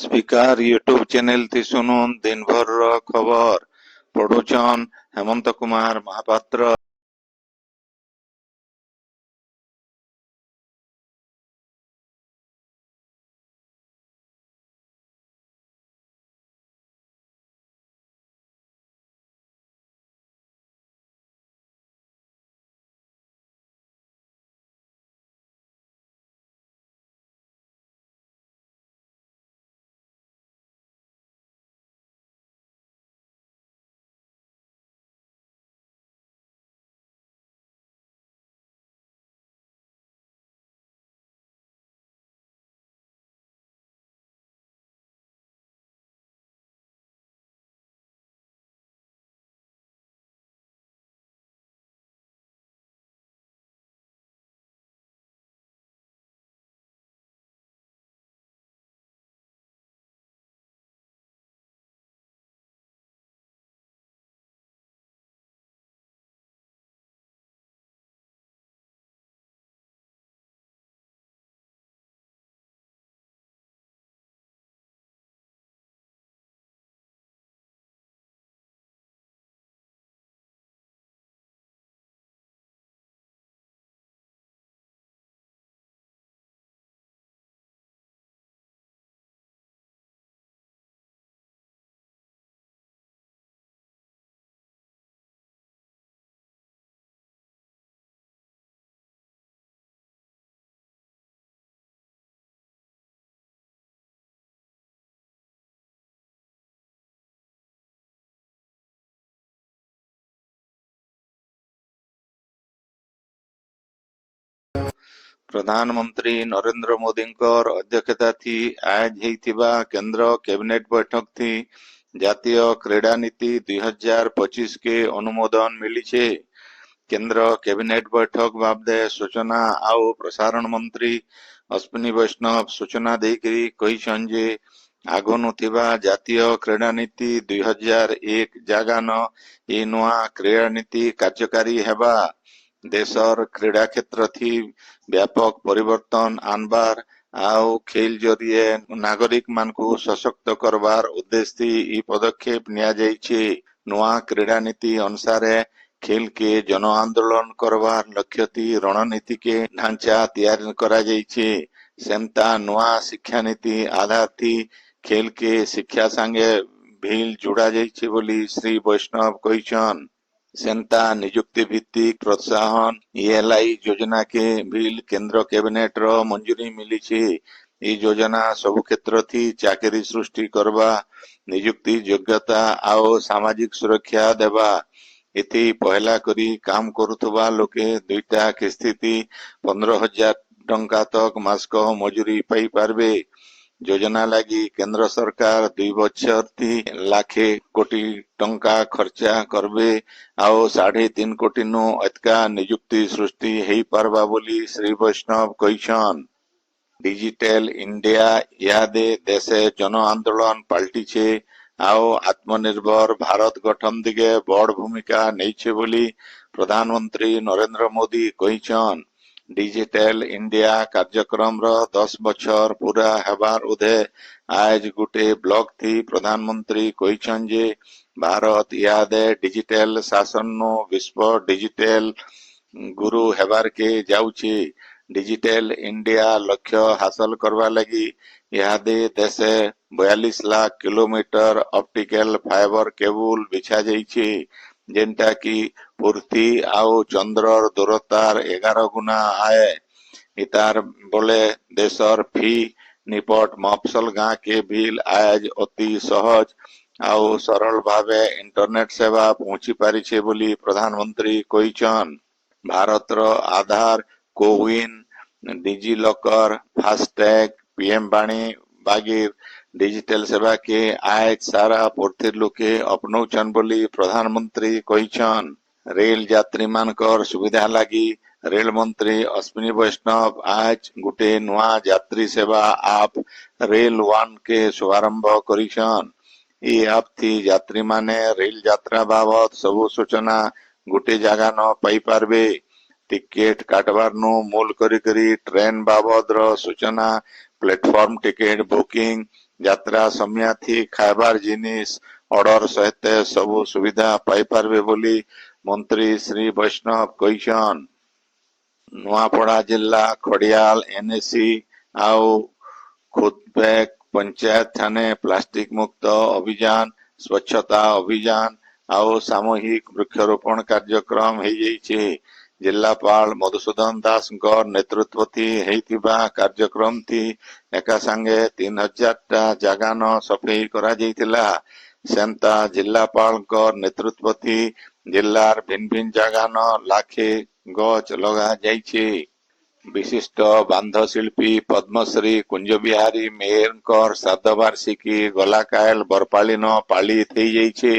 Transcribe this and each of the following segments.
Speaker YouTube channel थी सुनुन दिन भर खबर पढ़ुचन हेमंत कुमार महापात्र। प्रधानमंत्री नरेंद्र मोदी अध्यक्षता थी आज होइथिबा केंद्र कैबिनेट बैठक थी जातीय क्रीड़ा नीति 2025 के अनुमोदन मिली छे। केंद्र कैबिनेट बैठक बाबदे सूचना आउ प्रसारण मंत्री अश्विनी वैष्णव सूचना देकरी कहिछन जे आगनु थिबा जातीय क्रीड़ा नीति 2001 जागान ए नुआ क्रीड़ा नीति कार्यकारी हेबा देशर क्रीड़ा क्षेत्र थी व्यापक परिवर्तन आनबार आउ खेल जरिए नागरिक मानकु सशक्त करबार उद्देश्य थी ई पदक्षेप निया जाइछे। नुआ क्रीड़ा नीति अनुसार खेल के जन आंदोलन करवार लक्ष्य थी रणनीति के ढांचा तैयार करा जाइछे। सेमता नुआ शिक्षा नीति आधार थी खेल के शिक्षा संगे भील जोड़ा जाइछे बोली श्री वैष्णव कहिछन। सेंता नियुक्ति भित्तिक प्रोत्साहन ईएलआई योजना के बिल केंद्र कैबिनेट रो मंजूरी मिली छे। ई योजना सब क्षेत्र थी चाकरी सृष्टि करवा नियुक्ति योग्यता आउ सामाजिक सुरक्षा देवा इति पहला करी काम करुथबा लोके दुईटा किस्ती 15,000 टंका तक मासक मजूरी पाई पारबे। योजना लगी केंद्र सरकार 2 बछर थी लाखे कोटी टंका खर्चा करबे आउ 3.5 कोटी नु अतका नियुक्ति सृष्टि हेई पारबा बोली श्री वैष्णव कहिछन। डिजिटल इंडिया यादे देशे जन आंदोलन पाल्टी छे आउ आत्मनिर्भर भारत गठन दिगे बड़ भूमिका नैछे बोली प्रधानमंत्री नरेंद्र मोदी कहिछन। डिजिटल इंडिया कार्यक्रम रो 10 बछर पूरा हेबार उदे आज गुटे ब्लॉग थी प्रधानमंत्री कहिछन जे भारत यादे डिजिटल शासन नो विश्व डिजिटल गुरु हेबार के जाउछे। डिजिटल इंडिया लक्ष्य हासिल करवा लगी यादे देशे 42 lakh kilometre optical fibre cable बिछा जाइछे जेनटा की पृथ्वी आउ चंद्रर दूरतार 11 गुना आए। इतार बोले देशर फी निपट मफसल गाँ के बिल आज अति सहज आउ सरल भावे इंटरनेट सेवा पहुंची पारिछे बोली प्रधानमंत्री कहिछन। भारतर आधार कोविन डिजिलॉकर फास्टैग पीएम बाणी बागीर डिजिटल सेवा के आज सारा पृथ्वी लोके अपनौछन बोली प्रधानमंत्री कहिछन। रेल यात्री मानकर सुविधा लगी रेल मंत्री अश्विनी वैष्णव आज गुटे नुआ यात्री सेवा आप रेल वन के शुभारंभ करिछन। ई आप थी यात्री माने रेल यात्रा बाबत सबु सूचना गुटे जगह न पाई पारबे। टिकेट काटबार नु मूल करी ट्रेन बाबद रो सूचना प्लेटफॉर्म टिकेट बुकिंग ଯାତ୍ରା ସମିୟାଥି ଖାଇବାର ଜିନିଷ ଅର୍ଡର ସହିତ ସବୁ ସୁବିଧା ପାଇପାରିବେ ବୋଲି ମନ୍ତ୍ରୀ ଶ୍ରୀ ବୈଷ୍ଣବ କହିଛନ୍ତି। ନୂଆପଡା ଜିଲ୍ଲା ଖଡିଆଲ ଏନଏସି ଆଉ खुदबैक पंचायत थाने प्लास्टिक मुक्त अभियान स्वच्छता अभियान ଆଉ ସାମୂହିକ ବୃକ୍ଷରୋପଣ କାର୍ଯ୍ୟକ୍ରମ ହେଇଯାଇଛି। ଜିଲ୍ଲାପାଳ ମଧୁସୂଦନ ଦାସଙ୍କ ନେତୃତ୍ୱରେ ହେଇଥିବା କାର୍ଯ୍ୟକ୍ରମଟି ଏକା ସାଙ୍ଗେ 3000ଟା ଜାଗାନ ସଫେଇ କରାଯାଇଥିଲା। ସେନ୍ତା ଜିଲ୍ଲାପାଳଙ୍କ ନେତୃତ୍ୱରେ ଜିଲ୍ଲାର ଭିନ୍ନ ଭିନ୍ନ ଜାଗାନ ଲାଖେ ଗଛ ଲଗାଯାଇଛି। ବିଶିଷ୍ଟ ବାନ୍ଧଶିଳ୍ପୀ ପଦ୍ମଶ୍ରୀ କୁଞ୍ଜବିହାରୀ ମେହେରଙ୍କର ଶ୍ରାଦ୍ଧବାର୍ଷିକୀ ଗଲାକାଲ ବରପାଳିନ ପାଳିତ ହେଇଯାଇଛି।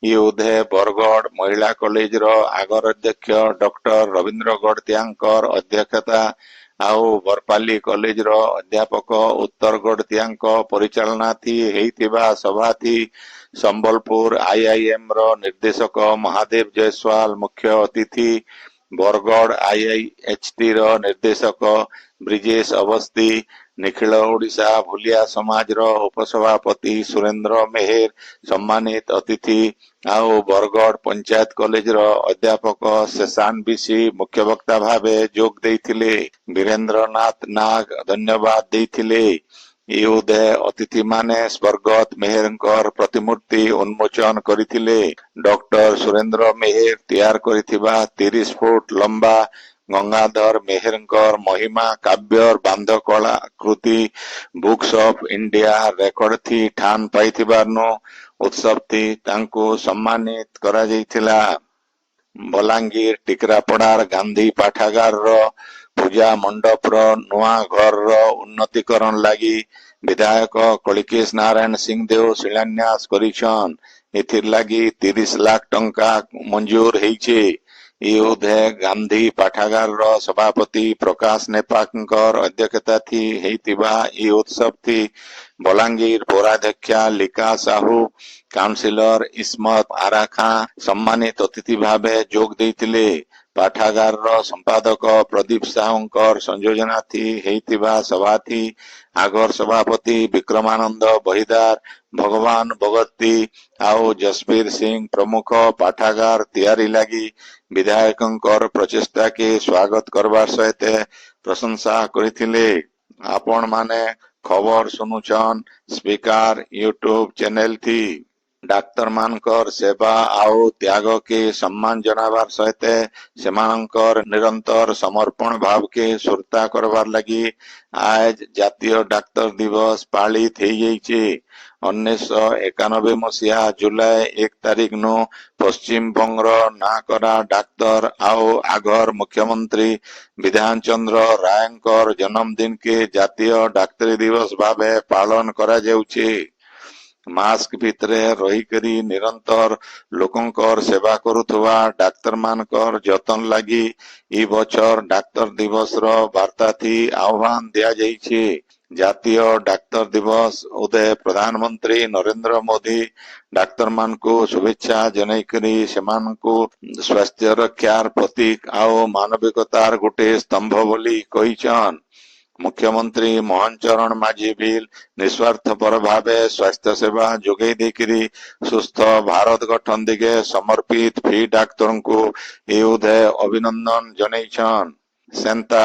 ଇ ଉଧେ ବରଗଡ଼ ମହିଳା କଲେଜର ଆଗର ଅଧ୍ୟକ୍ଷ ଡକ୍ଟର ରବୀନ୍ଦ୍ର ଗଡ଼ତିଆଙ୍କର ଅଧ୍ୟକ୍ଷତା ଆଉ ବରପାଲି କଲେଜର ଅଧ୍ୟାପକ ଉତ୍ତର ଗଡ଼ତିଆଙ୍କ ପରିଚାଳନାଥି ହେଇଥିବା ସଭାଥି ସମ୍ବଲପୁର ଆଇଆଇଏମର ନିର୍ଦ୍ଦେଶକ ମହାଦେବ ଜୟସ୍ୱାଲ ମୁଖ୍ୟ ଅତିଥି, ବରଗଡ଼ ଆଇଆଇଏଚଟିର ନିର୍ଦ୍ଦେଶକ ବ୍ରିଜେଶ ଅବସ୍ତି, ନିଖିଳ ଓଡ଼ିଶା ଭୁଲିଆ ସମାଜର ଉପସଭାପତି ସୁରେନ୍ଦ୍ର ମେହେର ସମ୍ମାନିତ ଅତିଥି ଆଉ ବରଗଡ଼ ପଞ୍ଚାୟତ କଲେଜର ଅଧ୍ୟାପକ ଶେଷାନ ବିଶି ମୁଖ୍ୟ ବକ୍ତା ଭାବେ ଯୋଗ ଦେଇଥିଲେ। ବୀରେନ୍ଦ୍ରନାଥ ନାଗ ଧନ୍ୟବାଦ ଦେଇଥିଲେ। ଇ ଉଦୟ ଅତିଥିମାନେ ସ୍ୱର୍ଗତ ମେହେରଙ୍କର ପ୍ରତିମୂର୍ତ୍ତି ଉନ୍ମୋଚନ କରିଥିଲେ। ଡକ୍ଟର ସୁରେନ୍ଦ୍ର ମେହେର ତିଆର କରିଥିବା 30 ଫୁଟ ଲମ୍ବା ଗଙ୍ଗାଧର ମେହେରଙ୍କର ମହିମା କାବ୍ୟର ବାନ୍ଧ କଳାକୃତି ବୁକ୍ସ ଅଫ ଇଣ୍ଡିଆ ରେକର୍ଡଥି ଠାନ ପାଇଥିବାରୁ ଉତ୍ସବଟି ତାଙ୍କୁ ସମ୍ମାନିତ କରାଯାଇଥିଲା। ବଲାଙ୍ଗୀର ଟିକରାପଡାର ଗାନ୍ଧୀ ପାଠାଗାରର ପୂଜା ମଣ୍ଡପର ନୂଆ ଘରର ଉନ୍ନତିକରଣ ଲାଗି ବିଧାୟକ କଳିକେଶ ନାରାୟଣ ସିଂଦେଓ ଶିଳାନ୍ୟାସ କରିଛନ୍। ଏଥିର ଲାଗି 30 ଲାଖ ଟଙ୍କା ମଞ୍ଜୁର ହେଇଛି। ଇ ଉଧେ ଗାନ୍ଧୀ ପାଠାଗାରର ସଭାପତି ପ୍ରକାଶ ନେପାଙ୍କର ଅଧ୍ୟକ୍ଷତାଥି ହେଇଥିବା ଇ ଉତ୍ସବଟି ବଲାଙ୍ଗୀର ପୌରାଧ୍ୟକ୍ଷା ଲିକା ସାହୁ, କାଉନସିଲର ଇସ୍ମତ ଆରା ଖାଁ ସମ୍ମାନିତ ଅତିଥି ଭାବେ ଯୋଗ ଦେଇଥିଲେ। ପାଠାଗାରର ସମ୍ପାଦକ ପ୍ରଦୀପ ସାହୁଙ୍କର ସଂଯୋଜନାଥି ହେଇଥିବା ସଭାଥି ଆଗର ସଭାପତି ବିକ୍ରମାନନ୍ଦ ବହିଦାର, ଭଗବାନ ବଗର୍ତ୍ତୀ ଆଉ ଯଶବୀର ସିଂ ପ୍ରମୁଖ ପାଠାଗାର ତିଆରି ଲାଗି ବିଧାୟକଙ୍କର ପ୍ରଚେଷ୍ଟାକେ ସ୍ୱାଗତ କରବାର ସହିତ ପ୍ରଶଂସା କରିଥିଲେ। ଆପଣମାନେ ଖବର ଶୁଣୁଛନ୍ ସ୍ପିକାର ୟୁଟ୍ୟୁବ ଚ୍ୟାନେଲ ଥି। ଡାକ୍ତରମାନଙ୍କର ସେବା ଆଉ ତ୍ୟାଗକେ ସମ୍ମାନ ଜଣାବାର ସହିତ ସେମାନଙ୍କର ନିରନ୍ତର ସମର୍ପଣ ଭାବକେ ସୁରତା କରବାର ଲାଗି ଆଜ ଜାତୀୟ ଡାକ୍ତର ଦିବସ ପାଳିତ ହେଇଯାଇଛି। 1991 ମସିହା ଜୁଲାଇ 1 ତାରିଖ ନୁ ପଶ୍ଚିମବଙ୍ଗର ନାକରା ଡାକ୍ତର ଆଉ ଆଗର ମୁଖ୍ୟମନ୍ତ୍ରୀ ବିଧାନ ଚନ୍ଦ୍ର ରାୟଙ୍କର ଜନ୍ମଦିନକେ ଜାତୀୟ ଡାକ୍ତରୀ ଦିବସ ଭାବେ ପାଳନ କରାଯାଉଛି। ମାସ୍କ ଭିତରେ ରହିକରି ନିରନ୍ତର ଲୋକଙ୍କର ସେବା କରୁଥିବା ଡାକ୍ତରମାନଙ୍କର ଯତନ ଲାଗି ଇ ବছর ଡାକ୍ତର ଦିବସର ବାର୍ତ୍ତାଥି ଆହ୍ୱାନ ଦିଆଯାଇଛି। ଜାତୀୟ ଡାକ୍ତର ଦିବସ ଉଦେ ପ୍ରଧାନମନ୍ତ୍ରୀ ନରେନ୍ଦ୍ର ମୋଦି ଡାକ୍ତରମାନଙ୍କୁ ଶୁଭେଚ୍ଛା ଜଣାଇକରି ସେମାନଙ୍କୁ ସ୍ୱାସ୍ଥ୍ୟ ରକ୍ଷାର ପ୍ରତୀକ ଆଉ ମାନବିକତାର ଗୋଟେ ସ୍ତମ୍ଭ ବୋଲି କହିଛନ୍। ମୁଖ୍ୟମନ୍ତ୍ରୀ ମୋହନ ଚରଣ ମାଝୀ ବିଲ୍ ନିଃସ୍ୱାର୍ଥପର ଭାବେ ସ୍ୱାସ୍ଥ୍ୟ ସେବା ଯୋଗାଇ ଦେଇକରି ସୁସ୍ଥ ଭାରତ ଗଠନ ଦିଗେ ସମର୍ପିତ ଭି ଡାକ୍ତରଙ୍କୁ ଏ ଉଦୟ ଅଭିନନ୍ଦନ ଜଣାଇଛନ୍। ସେନ୍ତା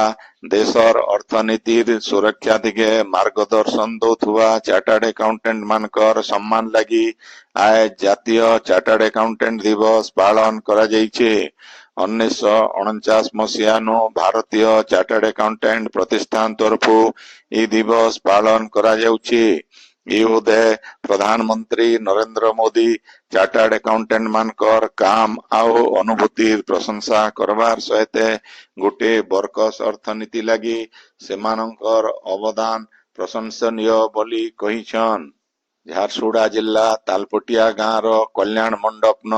ଦେଶର ଅର୍ଥନୀତିର ସୁରକ୍ଷା ଦିଗେ ମାର୍ଗଦର୍ଶନ ଦଉଥିବା ଚାର୍ଟାର୍ଡ ଆକାଉଣ୍ଟାଣ୍ଟ ମାନଙ୍କର ସମ୍ମାନ ଲାଗି ଆଜ ଜାତୀୟ ଚାର୍ଟାର୍ଡ ଆକାଉଣ୍ଟାଣ୍ଟ ଦିବସ ପାଳନ କରାଯାଇଛି। 1949 ମସିହାରୁ ଭାରତୀୟ ଚାର୍ଟାର୍ଡ ଆକାଉଣ୍ଟାଣ୍ଟ ପ୍ରତିଷ୍ଠାନ ତରଫରୁ ଏହି ଦିବସ ପାଳନ କରାଯାଉଛି। ଇ ଉଦୟ ପ୍ରଧାନମନ୍ତ୍ରୀ ନରେନ୍ଦ୍ର ମୋଦି ଚାର୍ଟାର୍ଡ ଆକାଉଣ୍ଟାଣ୍ଟ ମାନଙ୍କର କାମ ଆଉ ଅନୁଭୂତିର ପ୍ରଶଂସା କରବାର ସହିତ ଗୋଟେ ବର୍କସ ଅର୍ଥନୀତି ଲାଗି ସେମାନଙ୍କର ଅବଦାନ ପ୍ରଶଂସନୀୟ ବୋଲି କହିଛନ୍। ଝାରସୁଗୁଡ଼ା ଜିଲ୍ଲା ତାଲପଟିଆ ଗାଁର କଲ୍ୟାଣ ମଣ୍ଡପନ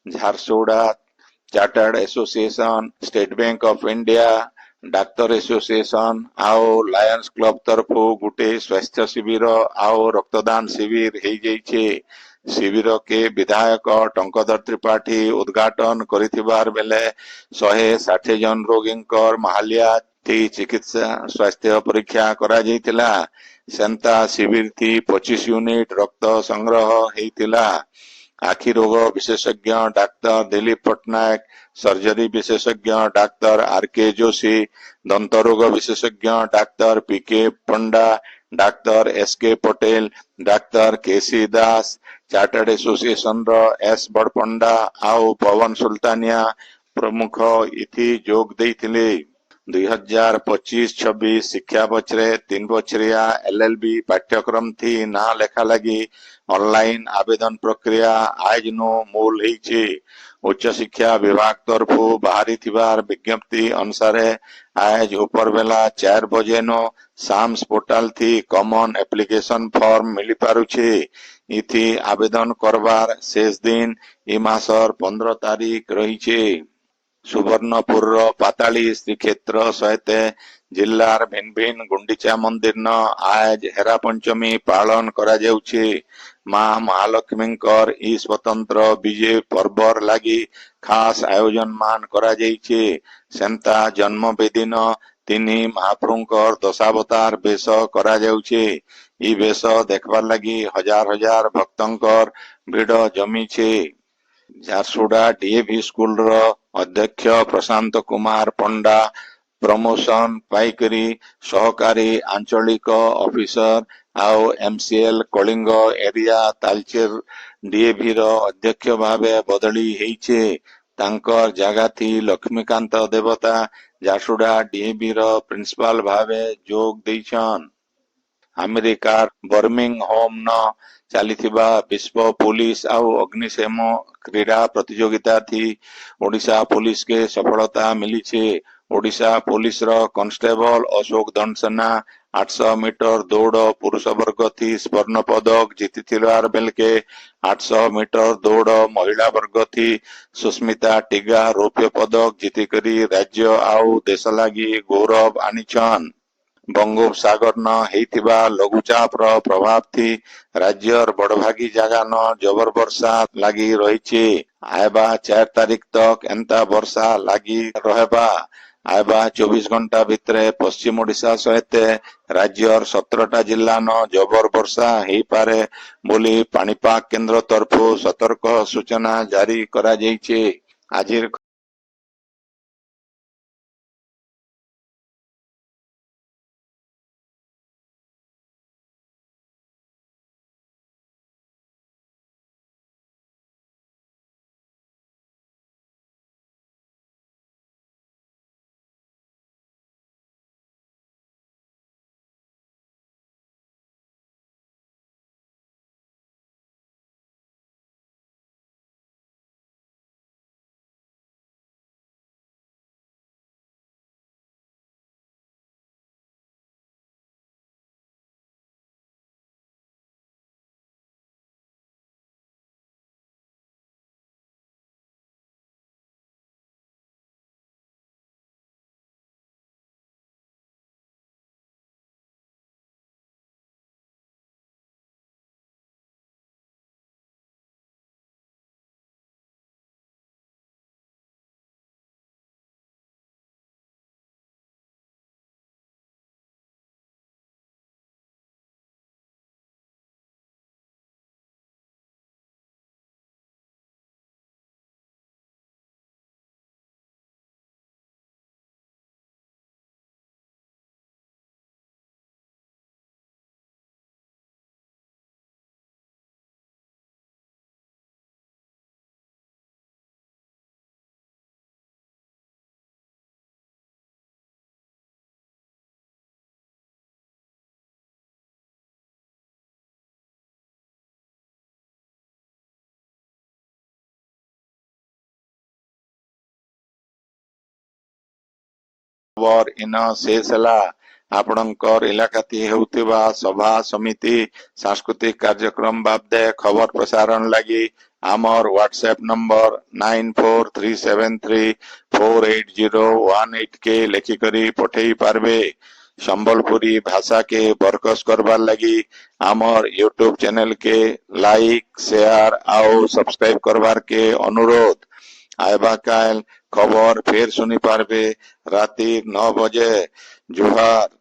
Jharsuguda chartered association, state bank of India, ଡାକ୍ତର ଆସୋସିଏସନ ଆଉ ଲାୟନ୍ସ କ୍ଲବ ତରଫରୁ ଗୋଟେ ସ୍ୱାସ୍ଥ୍ୟ ଶିବିର ଆଉ ରକ୍ତଦାନ ଶିବିର ହେଇଯାଇଛି। ଶିବିରକେ ବିଧାୟକ ଟଙ୍କଧର ତ୍ରିପାଠୀ ଉଦ୍ଘାଟନ କରିଥିବାର ବେଲେ 160 ଜଣ ରୋଗୀଙ୍କର ମାହାଲିଆ ଚିକିତ୍ସା ସ୍ୱାସ୍ଥ୍ୟ ପରୀକ୍ଷା କରାଯାଇଥିଲା। सेंता शिविर थी 25 यूनिट रक्त संग्रह हेतिला। आखि रोग विशेषज्ञ डाक्तर दिलीप पट्टनायक, सर्जरी विशेषज्ञ डाक्तर आर.के. जोशी, दंत रोग विशेषज्ञ डाक्तर पी.के. पंडा, डाक्तर एस.के. पटेल, डाक्तर के.सी. दास, चार्टर्ड एसोसिएशन रो एस बड़पंडा आउ पवन सुल्तानिया प्रमुख इथि जोग देइथिले। 2025-26 शिक्षा बछरे 3 बछरिया एलएलबी पाठ्यक्रम थी ना लेखा लगी ऑनलाइन आवेदन प्रक्रिया आज नो मूल हेछि। उच्च शिक्षा विभाग तरफु बाहरी थिबार विज्ञप्ति अनुसार आज ऊपर बेला 4 बजे नो साम्स पोर्टाल थी कॉमन एप्लीकेशन फॉर्म मिली पारुछि। इथि आवेदन करबार शेष दिन इ मासर 15 तारीख रहिछि। सुवर्णपुर पाताली श्रीक्षेत्र सहित जिल्लार भिन्न भिन्न गुंडीचा मंदिर न आज हेरा पंचमी पालन करा जाउछि। मां महालक्ष्मींकर इ स्वतंत्र विजय पर्वर लागि खास आयोजन मान करा जाइछि। सेंता जन्म बेदी न तिनि महाप्रभुंकर दशावतार बेश करा जाउछि। इ बेश देखबार लागि हजार हजार भक्तंकर भिड़ जमीछि। झारसुगुड़ा डीएवी स्कूल रो अध्यक्ष प्रशांत कुमार पंडा प्रमोशन पाइकरी सहकारी आंचलिक ऑफिसर आउ MCL Kalinga area Talcher DAV रो अध्यक्ष भावे बदली हेइछे। तांकर जागा थी लक्ष्मीकांत देवता झारसुगुड़ा डीएवी रो प्रिंसिपल भावे जोग देइछन। अमेरिका बर्मिंगहोम न चलीथिबा विश्व पुलिस आउ अग्निशम क्रीड़ा प्रतियोगिता थी ओडिशा पुलिस के सफलता मिली छे। ओडिशा पुलिस रो कांस्टेबल अशोक दंडसेना 800 मीटर दौड़ पुरुष वर्ग थी स्वर्ण पदक जीतिथिलार बेलके 800 मीटर दौड़ महिला वर्ग थी सुस्मिता टिगा रौप्य पदक जीतिकरी राज्य आउ देश लागि गौरव आनिछन। बंगोपसागर न हेइथिबा लघुचाप रो प्रभाव थी राज्यर बड़भागी जागा न जबर वर्षा लागी रहिछि। आयबा 4 तारीख तक एंता वर्षा लागी रहबा। आयबा 24 घंटा भितरे पश्चिम ओडिशा सहित राज्यर 17टा जिल्ला न जबर वर्षा हेइ पारे बोली पाणीपाग केंद्र तरफु सतर्क सूचना जारी करा जाइछि। आजिर खबर इन शेष है। आपणकर इलाकाती हेउथिबा सभा समिति सांस्कृतिक कार्यक्रम बाबदे खबर प्रसारण लगी आमर व्हाट्सएप नंबर 9437348018 के लेखिकरी पठेई पारबे। संबलपुरी भाषा के बरकस करबार लगी आमर यूट्यूब चैनल के लाइक शेयर आउ सब्सक्राइब करबार के अनुरोध। आयबा काल खबर फेर सुनी पारबे राति 9 बजे। जुहार।